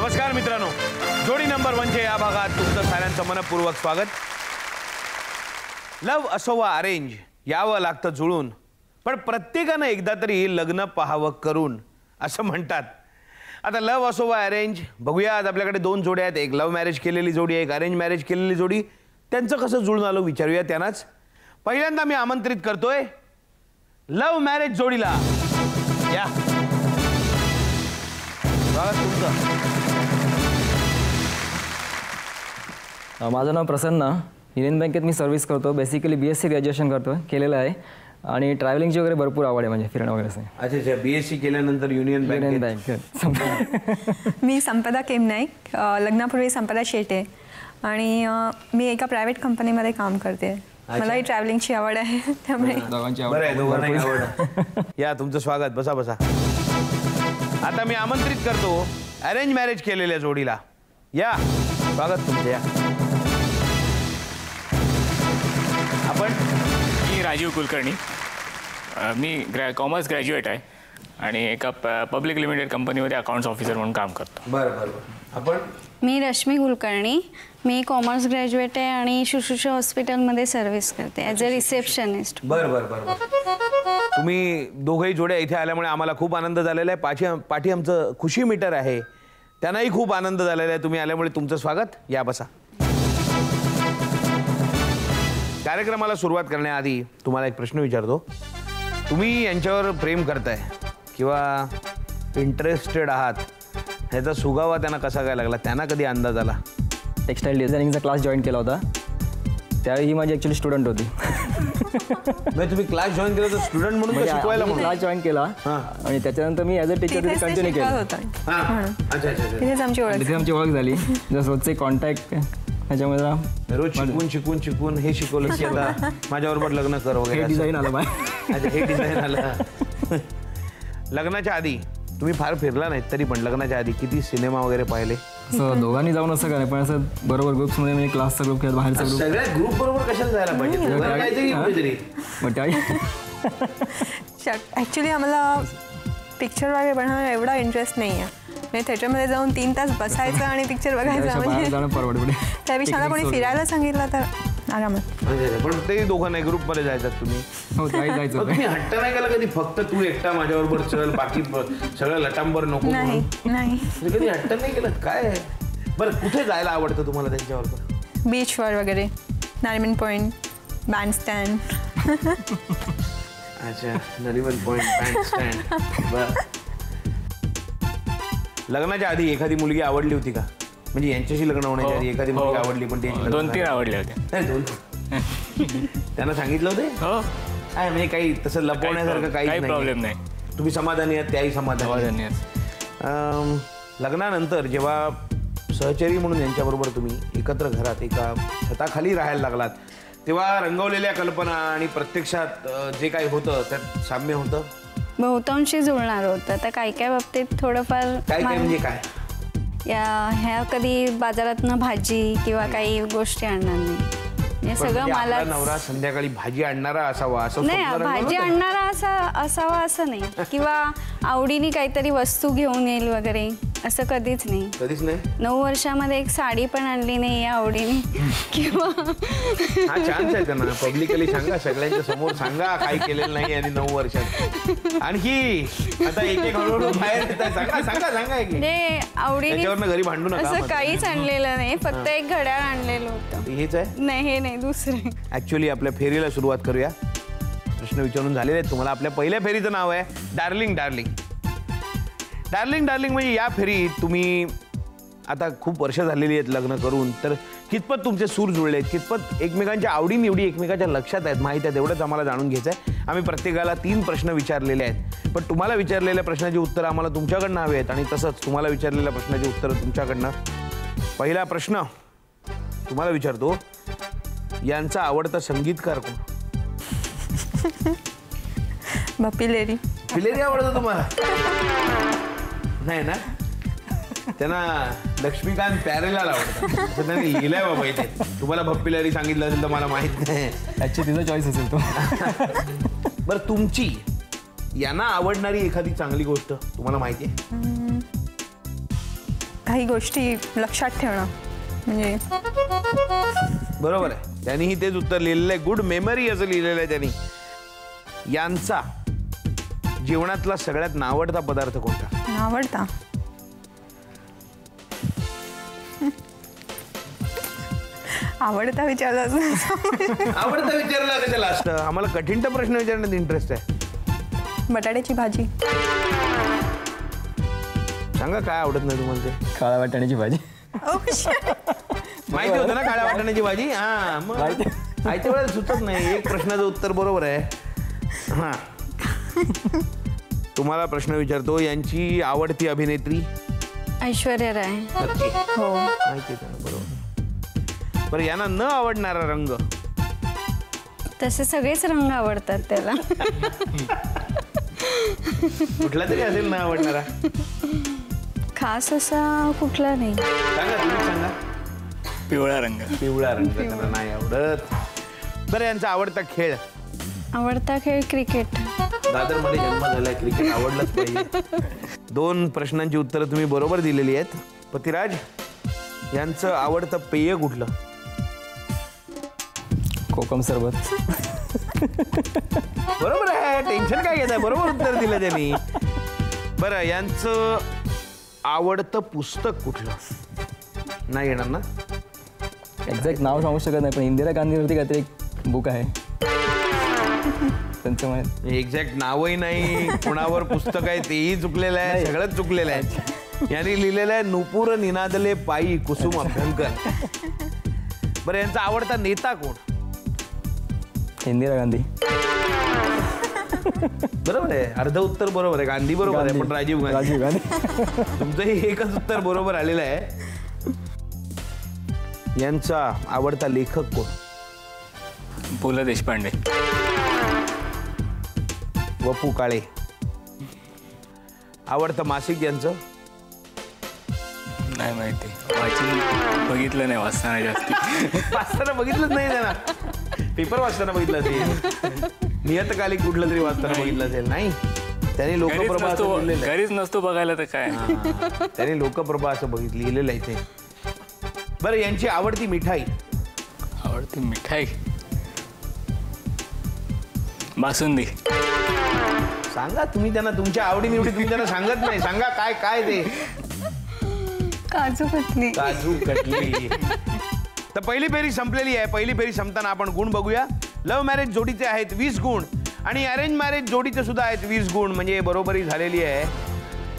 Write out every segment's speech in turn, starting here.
नमस्कार मित्रांनो, जोडी नंबर 1च्या या भागात तुमचं साऱ्यांचं मनपूर्वक स्वागत. लव असो वा अरेंज यावं लागतं जुळून, पण प्रत्येकानं एकदा तरी लग्न पाहावं करून असं म्हणतात. आता लव असो वा अरेंज बघूया. आज आपल्याकडे 2 जोड्या आहेत. एक लव्ह मॅरेज केलेली जोडी, एक अरेंज मॅरेज केलेली जोडी. त्यांचं कसं जुळून आलं विचारूया त्यांनाच. पहिल्यांदा मी आमंत्रित करतोय लव्ह मॅरेज जोडीला. या तुमचं. माझं नाव प्रसन्न. युनियन बँकेत मी सर्व्हिस करतो. बेसिकली BSc ग्रॅज्युएशन केलेलं आहे आणि ट्रॅव्हलिंगची वगैरे भरपूर आवड आहे, म्हणजे फिरणं वगैरे असं. अच्छा, BSc केल्यानंतर युनियन बँकेत. मी संपदा केमनाईक, लग्नापूर्वी संपदा शेटे आणि मी एका प्रायव्हेट कंपनीमध्ये काम करते. मलाही ट्रॅव्हलिंगची आवड आहे, त्यामुळे दोघांची बरं आहे, दोघांनाही आवड. या तुमचं स्वागत. बसा बसा. आता मी आमंत्रित करतो अरेंज मॅरेज केलेल्या जोडीला. या स्वागत तुमचं. या आपण. मी राजीव कुलकर्णी. मी कॉमर्स ग्रॅज्युएट आहे आणि एका पब्लिक लिमिटेड कंपनीमध्ये अकाउंट्स ऑफिसर म्हणून काम करतो. बरं बरं बरं. आपण. मी रश्मी कुलकर्णी. मी कॉमर्स ग्रॅज्युएट आहे आणि शुश्रूषा हॉस्पिटलमध्ये सर्व्हिस करते ॲज अ रिसेप्शनिस्ट. बरं बरं बरं बरं. तुम्ही दोघंही जोड्या इथे आल्यामुळे आम्हाला खूप आनंद झालेला आहे. पाठी आमचं खुशी मीटर आहे, त्यांनाही खूप आनंद झालेला आहे तुम्ही आल्यामुळे. तुमचं स्वागत. या बसा. कार्यक्रमाला सुरुवात करण्याआधी तुम्हाला एक प्रश्न विचारतो. तुम्ही यांच्यावर प्रेम करताय किंवा इंटरेस्टेड आहात ह्याचा सुगावा त्यांना कसा काय लागला, त्यांना कधी अंदाज आला? टेक्स्टाईल डिझायनिंगचा क्लास जॉईन केला होता, त्यावेळी ही माझी ॲक्च्युली स्टुडंट होती. तुम्ही क्लास जॉईन केला तर स्टुडंट म्हणून शिकवायला म्हणून क्लास जॉईन केला आणि त्याच्यानंतर मी ॲज अ टीचर तिथे कंटिन्यू केलं. तिथेच आमची ओळख झाली. जसं रोजचे कॉन्टॅक्ट त्याच्यामुळे रोज शिकून शिकून हे शिकवलं की आता माझ्याबरोबर लग्न कर वगैरे. डिझाईन आलं बाय. अच्छा, हे डिझाईन आलं. लग्नाच्या आधी तुम्ही फार फिरला नाहीत, तरी पण लग्नाच्या आधी किती सिनेमा वगैरे पाहिले? असं दोघांनी जाऊन असं काय, पण असं बरोबर ग्रुप्समध्ये म्हणजे क्लासचा ग्रुप किंवा बाहेरचा ग्रुप. सगळ्या ग्रुप बरोबर कशाला जायला पाहिजे? मग त्यावेळी ॲक्च्युली आम्हाला पिक्चर वगैरे बनवण्याला एवढा इंटरेस्ट नाही आहे. म्हणजे थिएटरमध्ये जाऊन 3 तास बसायचं आणि पिक्चर बघायचं, म्हणजे त्यापेक्षा मला कोणी फिरायला सांगितलं तर आरामात. पण ते दोघं नाही, ग्रुपमध्ये जायचं तुम्ही. हो, त्याही जायचं. तुम्ही हट्ट नाही केला कधी फक्त तू एकटा माझ्याबरोबर चल, बाकी सगळं लटांबर नको? नाही नाही, कधी हट्ट नाही केलं काय? बरं, कुठे जायला आवडतं तुम्हाला त्यांच्याबरोबर? बीचवर वगैरे, नारिमन पॉईंट, बँडस्टँड. अच्छा, नरिमन पॉईंट, बँडस्टँड. बरं. लग्नाच्या आधी एखादी मुलगी आवडली होती का? म्हणजे यांच्याशी लग्न होण्याच्या आधी एखादी मुलगी आवडली पण त्यांची 2-3 आवडल्या होत्या. 2 त्यांना सांगितलं होते? हो. काय म्हणजे काही तसं लपवण्यासारखं काही प्रॉब्लेम नाही. तुम्ही समाधानी आहात, त्याही समाधानी. लग्नानंतर जेव्हा सहचरी म्हणून यांच्याबरोबर तुम्ही एकत्र घरात एका छताखाली राहायला लागलात, तेव्हा रंगवलेल्या कल्पना आणि प्रत्यक्षात जे काही होतं त्यात साम्य होतं? बहुतांशी जुळणार होतं. तर काही काही बाबतीत थोडंफार काय काय म्हणजे काय? ह्या कधी बाजारातनं भाजी किंवा काही गोष्टी आणणार नाही, हे सगळं मला. नवरा संध्याकाळी भाजी आणणारा असावा असं नाही, भाजी आणणारा असावा असं नाही, किंवा आवडीने काहीतरी वस्तू घेऊन येईल वगैरे असं कधीच नाही. कधीच नाही. 9 वर्षामध्ये एक साडी पण आणली नाही आवडीने किंवा. हा चान्स आहे त्यांना. पब्लिकली सांगा, सगळ्यांच्या समोर सांगा काय केलेलं नाही आणि 9 वर्षात. आणखी आता एक हळूहळू बाहेर सांगा सांगा सांगा. आवडीने घरी भांडू नका. असं काहीच आणलेलं नाही, फक्त एक घड्याळ आणलेलं होतं. हेच आहे? नाही, हे नाही, दुसरं. ऍक्च्युली आपल्या फेरीला सुरुवात करूया. प्रश्न विचारून झालेले आहेत तुम्हाला. आपल्या पहिल्या फेरीचं नाव आहे डार्लिंग डार्लिंग. डार्लिंग डार्लिंग म्हणजे या फेरीत तुम्ही आता खूप वर्ष झालेली आहेत लग्न करून, तर कितपत तुमचे सूर जुळले आहेत, कितपत एकमेकांच्या आवडीनिवडी एकमेकांच्या लक्षात आहेत, माहीत आहेत, एवढंच आम्हाला जाणून घ्यायचं आहे. आम्ही प्रत्येकाला 3 प्रश्न विचारलेले आहेत, पण तुम्हाला विचारलेल्या प्रश्नाची उत्तरं आम्हाला तुमच्याकडनं हवी आहेत आणि तसंच तुम्हाला विचारलेल्या प्रश्नाची उत्तरं तुमच्याकडनं. पहिला प्रश्न तुम्हाला विचारतो, यांचा आवडता संगीतकार कोण? पिलेरी. पिलेरी आवडतं तुम्हाला? नाही ना, त्यांना लक्ष्मीकांत प्यारेलाल आवडतात, त्यांनी लिहिलंय बाबा इथे. तुम्हाला भप्पिलेरी सांगितलं असेल तर मला माहित नाही, ॲक्च्युली तिचा चॉईस असेल तो. बरं, तुमची यांना आवडणारी एखादी चांगली गोष्ट तुम्हाला माहिती आहे? काही गोष्टी लक्षात ठेवणं म्हणजे बरोबर आहे, त्यांनीही तेच उत्तर लिहिलेलं आहे. गुड मेमरी असं लिहिलेलं आहे त्यांनी. यांचा जेवणातला सगळ्यात नावडता पदार्थ कोणता? आवडता आवडता विचारला आवडता विचारला कशाला असतं? आम्हाला कठीण तर प्रश्न विचारण्यात इंटरेस्ट आहे. बटाट्याची भाजी. सांगा काय आवडत नाही तुम्हाला ते? काळ्या वाटाण्याची भाजी. माहिती होतं ना काळ्या वाटाण्याची भाजी. हा मग आयत्या वेळेला सुचत नाही. एक प्रश्नाचं उत्तर बरोबर आहे. हा तुम्हाला प्रश्न विचारतो, यांची आवडती अभिनेत्री? ऐश्वर्या राय. हो माहिती आहे ना, बरोबर. बरं, यांना न आवडणारा रंग? तसे सगळेच रंग आवडतात त्याला. कुठला तरी असेल न आवडणारा. खास असा कुठला नाही. सांगा, तुम्ही सांगा. पिवळा रंग. पिवळा रंग त्यांना नाही आवडत. बरं, यांचा आवडता खेळ? आवडता खेळ क्रिकेट. दादरमध्ये जन्म झालाय, क्रिकेट आवडलंच पाहिजे. 2 प्रश्नांची उत्तरं तुम्ही बरोबर दिलेली आहेत. पतिराज, यांचं आवडतं पेय कुठलं? कोकम सरबत. बरोबर आहे, टेन्शन काय घेत आहे, बरोबर उत्तर दिलं त्यांनी. बरं, यांचं आवडतं पुस्तक कुठलं? नाही येणार ना? एक्झॅक्ट नाव सांगू शकत नाही, पण इंदिरा गांधीवरती काहीतरी एक बुक आहे त्यांचं माहित. एक्झॅक्ट नावही नाही, कुणावर पुस्तक आहे तेही चुकलेलं आहे, सगळंच चुकलेलं आहे. यांनी लिहिलेलं आहे नुपूर निनादले पायी कुसुम अभ्यंकर. बरं, यांचा आवडता नेता कोण? इंदिरा गांधी. बरोबर आहे, अर्ध उत्तर बरोबर आहे. गांधी बरोबर आहे, पण राजीव गांधी. तुमचंही एकच उत्तर बरोबर आलेलं आहे. यांचा आवडता लेखक कोण? पु ल देशपांडे. वपू काळे. आवडतं मासिक यांचं? नाही माहिती, वाचून बघितलं नाही, वाचताना जास्ती. वाचताना बघितलंच नाही त्यांना. पेपर वाचताना बघितलं असेल, नियतकालिक कुठलं तरी वाचताना बघितलं असेल. नाही, त्यांनी लोकप्रभा असं बोललेलं आहे. घरीच नसतो बघायला तर काय. त्यांनी लोकप्रभा असं बघितलं, लिहिलेलं आहे ते. बरं, यांची आवडती मिठाई? आवडती मिठाई बासुंदी. सांगा तुम्ही त्यांना, तुमच्या आवडीनिवडी तुम्ही त्यांना सांगत नाही. सांगा काय काय ते? काजू कतली. काजू कटली. तर पहिली फेरी संपलेली आहे. पहिली फेरी संपताना आपण गुण बघूया. लव्ह मॅरेज जोडीचे आहेत 20 गुण आणि अरेंज मॅरेज जोडीचे सुद्धा आहेत 20 गुण, म्हणजे बरोबरी झालेली आहे.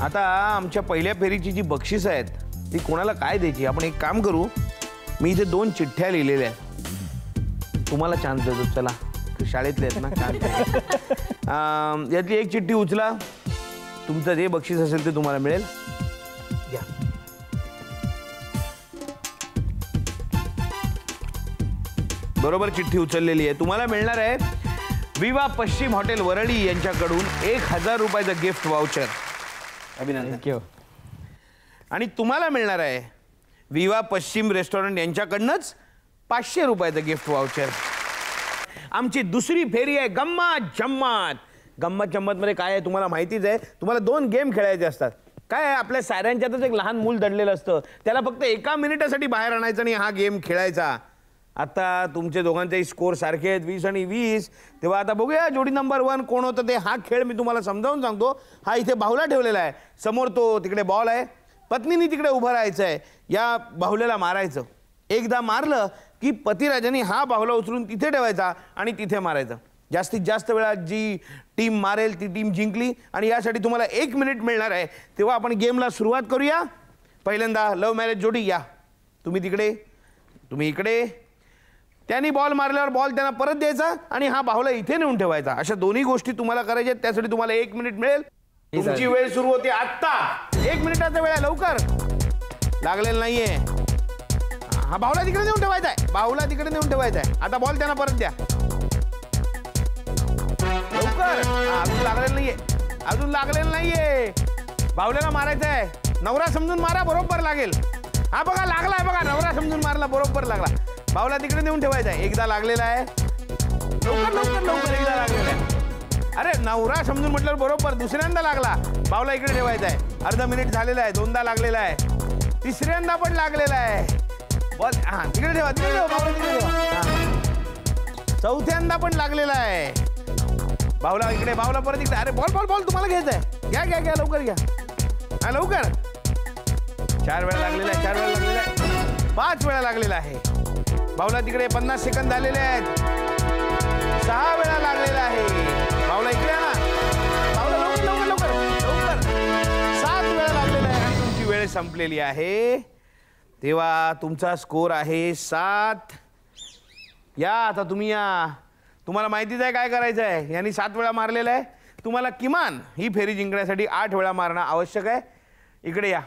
आता आमच्या पहिल्या फेरीची जी बक्षीस आहेत ती कोणाला काय द्यायची? आपण एक काम करू, मी इथे 2 चिठ्ठ्या लिहिलेल्या आहेत, तुम्हाला चान्स देतो. चला, शाळेतले आहेत ना, चान्स. यातली एक चिठ्ठी उचला, तुमचं जे बक्षीस असेल ते तुम्हाला मिळेल. घ्या. बरोबर चिठ्ठी उचललेली आहे. तुम्हाला मिळणार आहे विवा पश्चिम हॉटेल वरळी यांच्याकडून 1000 रुपयाचं गिफ्ट वाउचर. अभिनंदन. थँक्यू. आणि तुम्हाला मिळणार आहे विवा पश्चिम रेस्टॉरंट यांच्याकडनंच 500 रुपयाचं गिफ्ट वाउचर. आमची दुसरी फेरी आहे गम्मत जम्मत. गम्मत जम्मतमध्ये काय आहे तुम्हाला माहितीच आहे. तुम्हाला 2 गेम खेळायचे असतात. काय आहे, आपल्या साऱ्यांच्यातच एक लहान मूल दडलेलं असतं, त्याला फक्त 1 मिनिटासाठी बाहेर आणायचं आणि हा गेम खेळायचा. आता तुमचे दोघांचेही स्कोर सारखे आहेत 20 आणि 20. तेव्हा आता बघूया जोडी नंबर 1 कोण होतं ते. हा खेळ मी तुम्हाला समजावून सांगतो. हा इथे बाहुला ठेवलेला आहे, समोर तो तिकडे बॉल आहे, पत्नीने तिकडे उभं राहायचं आहे, या बाहुल्याला मारायचं. एकदा मारलं की पतिराजाने हा बाहुला उचलून तिथे ठेवायचा आणि तिथे मारायचं. जास्तीत जास्त वेळा जी टीम मारेल ती टीम जिंकली. आणि यासाठी तुम्हाला 1 मिनिट मिळणार आहे. तेव्हा आपण गेमला सुरुवात करूया. पहिल्यांदा लव्ह मॅरेज जोडी या, तुम्ही तिकडे, तुम्ही इकडे. त्यांनी बॉल मारल्यावर बॉल त्यांना परत द्यायचा आणि हा बाहुला इथे नेऊन ठेवायचा. अशा दोन्ही गोष्टी तुम्हाला करायच्या आहेत. त्यासाठी तुम्हाला 1 मिनिट मिळेल. तुमची वेळ सुरू होते आत्ता. 1 मिनिटाचा वेळ आहे, लवकर. लागलेलं नाहीये. हा बाहुला तिकडे नेऊन ठेवायचा आहे, बाहुला तिकडे नेऊन ठेवायचा आहे. आता बॉल त्यांना परत द्या, लवकर. अजून लागलेलं नाहीये, अजून लागलेलं नाहीये. बाहुल्याला मारायचं आहे. नवरा समजून मारा, बरोबर लागेल. हा बघा, लागलाय बघा, नवरा समजून मारला, बरोबर लागला. बाहुला तिकडे नेऊन ठेवायचा आहे. एकदा लागलेला आहे, लवकर लवकर लवकर. एकदा लागलेला आहे. अरे नवरा समजून म्हटल्यावर बरोबर. दुसऱ्यांदा लागला, बाहुला इकडे ठेवायचा आहे. अर्धा मिनिट झालेला आहे. 2दा लागलेला आहे. तिसऱ्यांदा पण लागलेला आहे बॉल. हा तिकडे ठेवा तिकडे ठेवा बाहुला तिकडे ठेवा. चौथ्यांदा पण लागलेला आहे बाहुला. इकडे बाहुला परत इकडे. अरे बॉल बॉल बॉल तुम्हाला घ्यायचा आहे. घ्या घ्या घ्या लवकर घ्या. हा लवकर. 4 वेळा लागलेला आहे. 4 वेळा लागलेला आहे. 5 वेळा लागलेला आहे बाहुला. तिकडे 50 सेकंद झालेले आहेत. 6 वेळा लागलेला आहे बाहुला. इकडे ना बाहुला लवकर लवकर लवकर लवकर. 7 वेळा लागलेला आहे आणि तुमची वेळ संपलेली आहे. तेव्हा तुमचा स्कोर आहे 7. या आता तुम्ही या. तुम्हाला माहितीच आहे काय करायचं आहे. यांनी 7 वेळा मारलेला आहे. तुम्हाला किमान ही फेरी जिंकण्यासाठी 8 वेळा मारणं आवश्यक आहे. इकडे या.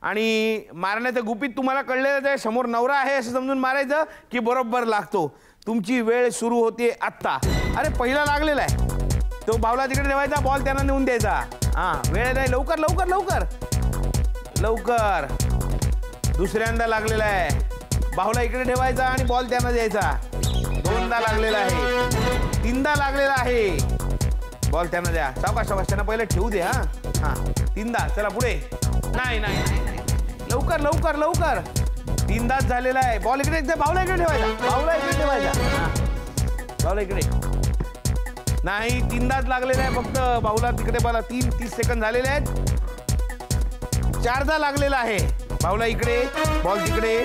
आणि मारण्याचं गुपित तुम्हाला कळलेलं आहे. समोर नवरा आहे असं समजून मारायचं की बरोबर लागतो. तुमची वेळ सुरू होते आत्ता. अरे पहिला लागलेला आहे तो बाहुला तिकडे ठेवायचा. बॉल त्यांना नेऊन द्यायचा. हां वेळ नाही. लवकर लवकर लवकर लवकर. दुसऱ्यांदा लागलेला आहे बाहुला. इकडे ठेवायचा आणि बॉल त्यांना द्यायचा. 2दा लागलेला आहे. 3दा लागलेला आहे. बॉल त्यांना द्या. सावकाश सावकाश त्यांना पहिले ठेवू दे. हां हां 3दा. चला पुढे. नाही नाही नाही लवकर लवकर लवकर. 3दाच झालेला आहे. बॉल इकडे बाहुला इकडे ठेवायचा. बाहुला इकडे ठेवायचा. हां बाहुला इकडे. नाही 3दाच लागलेला आहे फक्त बाहुला. तिकडे बॉल 30 सेकंद झालेले आहेत. 4दा लागलेला आहे बाहुला. इकडे बॉल तिकडे.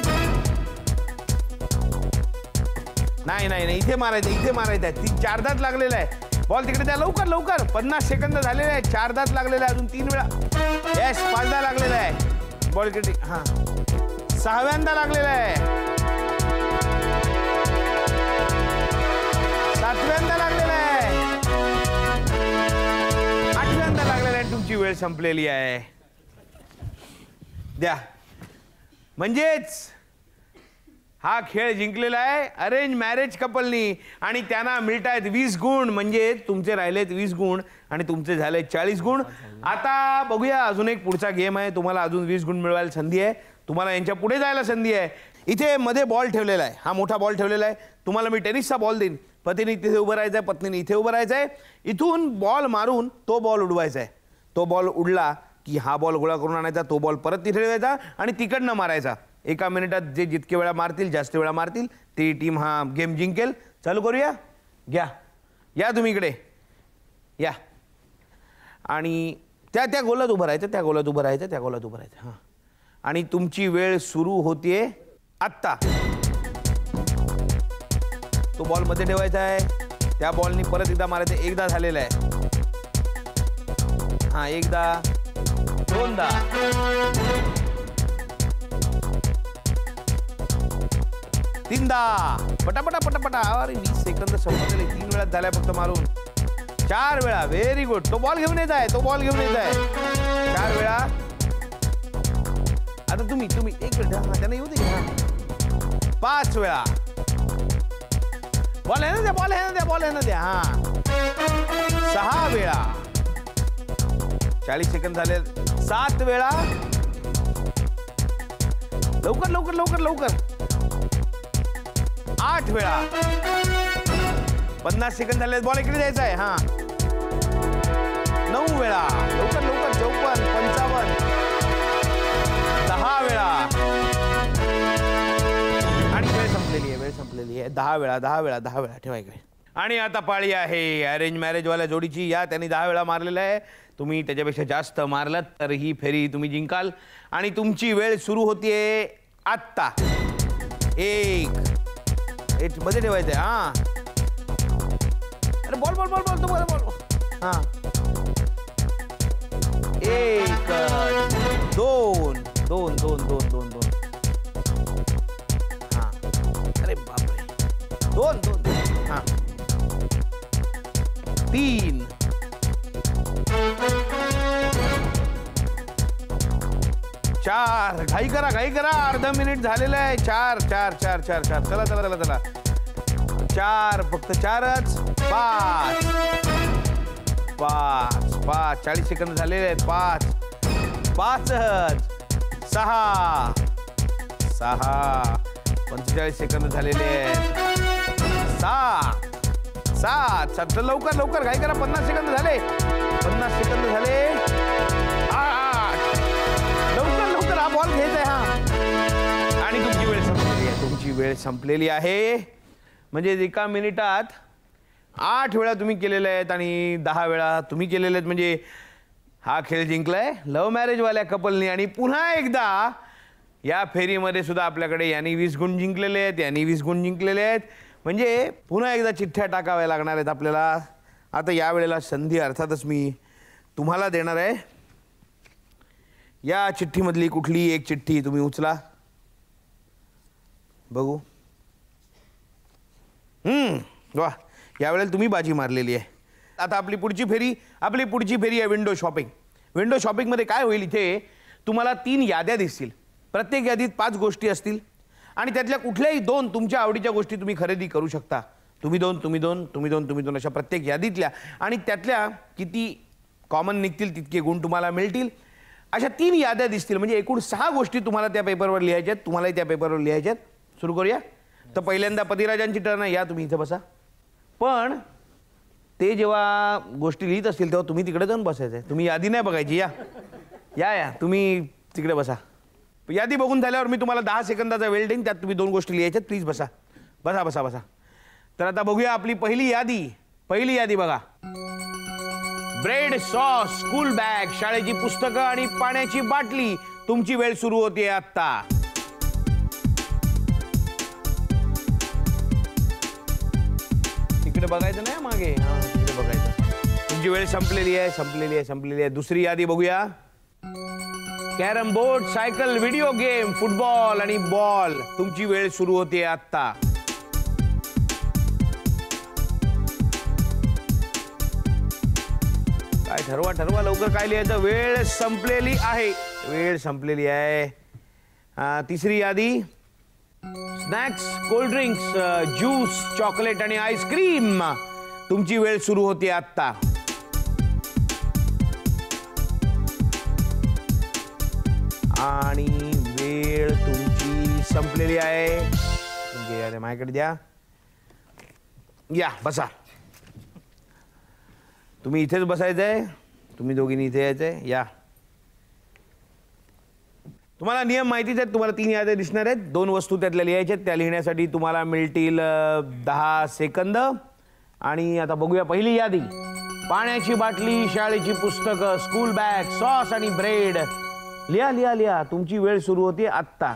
नाही नाही नाही इथे मारायचं. इथे मारायचं आहे. 4दाच लागलेला आहे बॉल तिकडे द्या. लवकर लवकर. 50 सेकंद झालेले आहेत. 4दाच लागलेला आहे. अजून 3 वेळा. येस 5दा लागलेला आहे बॉल इकडे. हां 6व्यांदा लागलेला आहे. 7व्यांदा लागलेला आहे. 8व्यांदा लागलेला आहे. तुमची वेळ संपलेली आहे. द्या. म्हणजेच हा खेळ जिंकलेला आहे अरेंज मॅरेज कपलनी आणि त्यांना मिळत आहेत 20 गुण. म्हणजे तुमचे राहिलेत 20 गुण आणि तुमचे झाले 40 गुण. आता बघूया अजून एक पुढचा गेम आहे. तुम्हाला अजून 20 गुण मिळवायला संधी आहे. तुम्हाला यांच्या पुढे जायला संधी आहे. इथे मध्ये बॉल ठेवलेला आहे. हा मोठा बॉल ठेवलेला आहे. तुम्हाला मी टेनिसचा बॉल देईन. पतीने तिथे उभं राहायचं आहे. पत्नीने इथे उभं राहायचं आहे. इथून बॉल मारून तो बॉल उडवायचा आहे. तो बॉल उडला की हा बॉल गोळा करून आणायचा. तो बॉल परत तिथे ठेवायचा आणि तिकडनं मारायचा. एका मिनिटात जे जितके वेळा मारतील जास्त वेळा मारतील ती टीम हा गेम जिंकेल. चालू करूया. घ्या या तुम्ही इकडे या. आणि त्या गोलात उभं राहायचं. त्या गोलात उभं राहायचं. त्या गोलात उभं राहायचं. हां आणि तुमची वेळ सुरू होतीये आत्ता. तो बॉल मध्ये ठेवायचा आहे. त्या बॉलनी परत एकदा मारायचं. एकदा झालेला आहे. हां एकदा 2दा 3दा. पटापटा पटापटा. अरे 20 सेकंद संपलेले. 3 वेळा झाल्या फक्त मारून. 4 वेळा. Very good. तो बॉल घेऊन येत आहे. तो बॉल घेऊन येत आहे. 4 वेळा. आता तुम्ही एक मिनिट. हा त्यांना येऊ दे. 5 वेळा. बॉल आहे ना द्या. बॉल आहे ना द्या. बॉल आहे ना द्या. हा 6 वेळा. 40 सेकंद झाले. 7 वेळा. लवकर लवकर लवकर लवकर. 8 वेळा. 50 सेकंद झाले. बॉल इकडे द्यायचा आहे. हा 9 वेळा. लवकर लवकर. 54 55 10 वेळा. आणि वेळ संपलेली आहे. वेळ संपलेली आहे. 10 वेळा 10 वेळा 10 वेळा. ठेवा इकडे. आणि आता पाळी आहे अरेंज मॅरेजवाल्या जोडीची. या त्यांनी 10 वेळा मारलेला आहे. तुम्ही त्याच्यापेक्षा जास्त मारलात तर ही फेरी तुम्ही जिंकाल. आणि तुमची वेळ सुरू होतीये आत्ता. 1 मध्ये ठेवायचंय. हां अरे बॉल बॉल बॉल बॉल. तो बॉल बॉल. हां 1 2 2 2 2 2 2. हां अरे बापरे. 2 2 हां 3 4. घाई करा घाई करा. अर्धा मिनिट झालेलं आहे. 4 4 4 4 4. चला चला चला चला. 4 फक्त 4च. 5 5 5. 40 सेकंद झालेले आहेत. 5 5च. 6 6. 45 सेकंद झालेले आहेत. 7 7 7. लवकर लवकर घाई करा. 50 सेकंद झाले. 50 सेकंद झाले. 8 लवकर लवकर. बॉल घेत आहे हा. आणि तुमची वेळ संपलेली आहे. तुमची वेळ संपलेली आहे. म्हणजे एका मिनिटात 8 वेळा तुम्ही केलेल्या आहेत आणि 10 वेळा तुम्ही केलेले आहेत. म्हणजे हा खेळ जिंकलाय लव्ह मॅरेजवाल्या कपलनी. आणि पुन्हा एकदा या फेरीमध्ये सुद्धा आपल्याकडे यांनी 20 गुण जिंकलेले आहेत, यांनी 20 गुण जिंकलेले आहेत. म्हणजे पुन्हा एकदा चिठ्ठ्या टाकाव्या लागणार आहेत आपल्याला. आता यावेळेला संधी अर्थातच मी तुम्हाला देणार आहे. या चिठ्ठीमधली कुठली एक चिठ्ठी तुम्ही उचला बघू. वा, यावेळेला तुम्ही बाजी मारलेली आहे. आता आपली पुढची फेरी आहे विंडो शॉपिंग. विंडो शॉपिंगमध्ये काय होईल, इथे तुम्हाला 3 याद्या दिसतील. प्रत्येक यादीत 5 गोष्टी असतील आणि त्यातल्या कुठल्याही 2 तुमच्या आवडीच्या गोष्टी तुम्ही खरेदी करू शकता. तुम्ही दोन अशा प्रत्येक यादीतल्या. आणि त्यातल्या किती कॉमन निघतील तितके गुण तुम्हाला मिळतील. अशा 3 याद्या दिसतील. म्हणजे एकूण 6 गोष्टी तुम्हाला त्या पेपरवर लिहायच्या आहेत. तुम्हालाही त्या पेपरवर लिहायच्या आहेत. सुरू करूया. तर पहिल्यांदा पतिराजांची टर्न आहे. या तुम्ही इथे बसा. पण ते जेव्हा गोष्टी लिहित असतील तेव्हा तुम्ही तिकडे जाऊन बसायचं आहे. तुम्ही यादी नाही बघायची. या तुम्ही तिकडे बसा. यादी बघून झाल्यावर मी तुम्हाला 10 सेकंदाचा वेळ देईन. त्यात तुम्ही 2 गोष्टी लिहायच्यात. प्लीज बसा बसा बसा बसा. तर आता बघूया आपली पहिली यादी बघा. ब्रेड, सॉस, स्कूल बॅग, शाळेची पुस्तकं आणि पाण्याची बाटली. तुमची वेळ सुरू होते आता. तिकडे बघायचं नाही मागे. तिकडे बघायचं. तुमची वेळ संपलेली आहे. दुसरी यादी बघूया. Carrom board, cycle, video game, football आणि बॉल. तुमची वेळ सुरू होते आता. काय ठरवा लवकर काय लिहायचं. वेळ संपलेली आहे. तिसरी यादी. Snacks, cold drinks, juice, chocolate आणि आईस्क्रीम. तुमची वेळ सुरू होते आता. आणि वेळ तुमची संपलेली आहे. माझ्याकडे द्या. या बसा. तुम्ही इथेच बसायचंय. तुम्ही दोघींनी इथे यायचंय. या. तुम्हाला नियम माहितीच आहेत. तुम्हाला 3 याद्या दिसणार आहेत. 2 वस्तू त्यातल्या लिहायच्या आहेत. त्या लिहिण्यासाठी तुम्हाला मिळतील 10 सेकंद. आणि आता बघूया पहिली यादी. पाण्याची बाटली, शाळेची पुस्तकं, स्कूल बॅग, सॉस आणि ब्रेड. लिहा. तुमची वेळ सुरू होते आत्ता.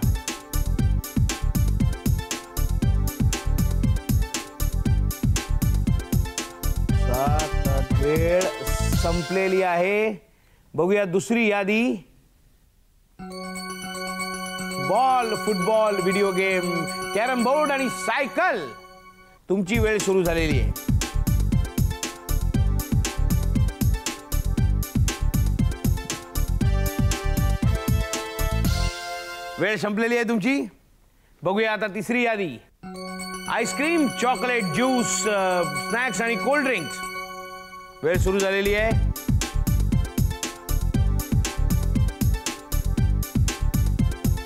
वेळ संपलेली आहे. बघूया दुसरी यादी. Ball, football, video game, carrom board आणि सायकल. तुमची वेळ सुरू झालेली आहे. वेळ संपलेली आहे तुमची. बघूया आता तिसरी यादी. आईस्क्रीम, चॉकलेट, ज्यूस, स्नॅक्स आणि कोल्ड ड्रिंक्स. वेळ सुरू झालेली आहे.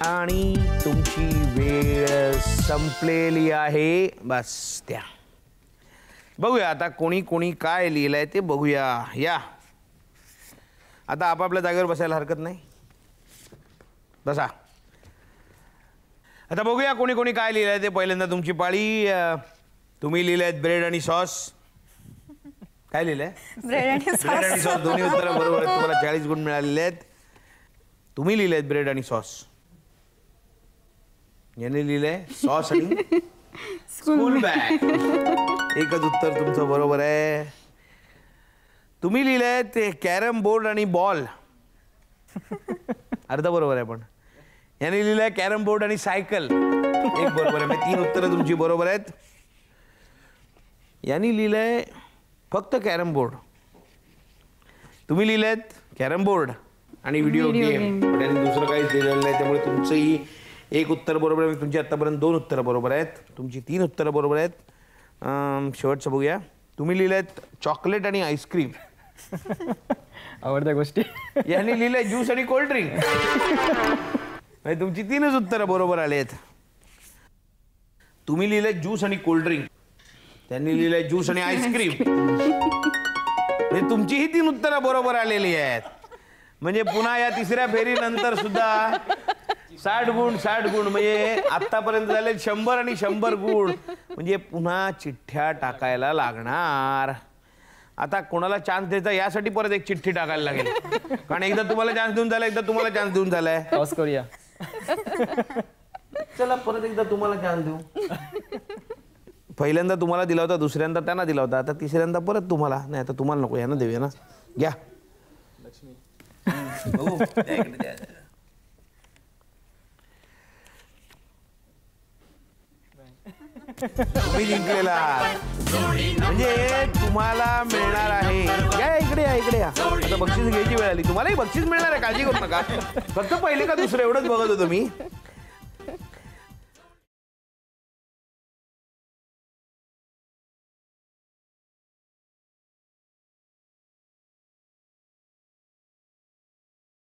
आणि तुमची वेळ संपलेली आहे. बस त्या. बघूया आता कोणी काय लिहिलंय ते बघूया. या आता आपापल्या जागेवर बसायला हरकत नाही. बसा. आता बघूया कोणी काय लिहिलंय ते. पहिल्यांदा तुमची पाळी. तुम्ही लिहिलंय ब्रेड आणि सॉस. काय लिहिलंय? ब्रेड आणि सॉस. दोन्ही उत्तरं बरोबर आहेत. तुम्हाला 40 गुण मिळालेले आहेत. तुम्ही लिहिलंय ब्रेड आणि सॉस. याने लिहिलंय सॉस आणि स्कूल बॅग. एकच उत्तर तुमचं बरोबर आहे. तुम्ही लिहिलंय ते कॅरम बोर्ड आणि बॉल. अर्ध बरोबर आहे. पण याने लिहिलंय कॅरम बोर्ड आणि सायकल. एक बरोबर आहे. 3 उत्तरं तुमची बरोबर आहेत. यांनी लिहिलंय फक्त कॅरम बोर्ड. तुम्ही लिहिलंयत कॅरम बोर्ड आणि व्हिडिओ गेम. पण यांनी दुसरं काहीच लिहिलेलं नाही. त्यामुळे तुमचंही एक उत्तर बरोबर आहे. तुमची आत्तापर्यंत 2 उत्तरं बरोबर आहेत. तुमची 3 उत्तरं बरोबर आहेत. शेवटचं बघूया. तुम्ही लिहिलंयत चॉकलेट आणि आईस्क्रीम. आवडत्या गोष्टी. यांनी लिहिलंय ज्यूस आणि कोल्ड ड्रिंक. तुमची 3च उत्तरं बरोबर आले आहेत. तुम्ही लिहिलंय ज्यूस आणि कोल्ड ड्रिंक. त्यांनी लिहिलंय ज्यूस आणि आईस्क्रीम. तुमचीही 3 उत्तरं बरोबर आलेली आहेत. म्हणजे पुन्हा या तिसऱ्या फेरीनंतर सुद्धा 60 गुण 60 गुण म्हणजे आतापर्यंत झाले 100 आणि 100 गुण म्हणजे पुन्हा चिठ्ठ्या टाकायला लागणार. आता कोणाला चान्स द्यायचा यासाठी परत एक चिठ्ठी टाकायला लागेल, कारण एकदा तुम्हाला चान्स देऊन झाला, एकदा तुम्हाला चान्स देऊन झालाय. टॉस करूया. चला परत एकदा तुम्हाला चान्स देऊ. पहिल्यांदा तुम्हाला दिला होता, दुसऱ्यांदा त्यांना दिला होता, आता तिसऱ्यांदा परत तुम्हाला. नाही आता तुम्हाला नको, यांना देऊया ना. घ्या. तुम्ही जिंकलेला म्हणजे तुम्हाला मिळणार आहे. या इकडे या, इकडे या. आता बक्षीस घ्यायची वेळ आली. तुम्हालाही बक्षीस मिळणार आहे, काळजी करू नका. फक्त पहिले का दुसरं एवढंच बघत होतो मी.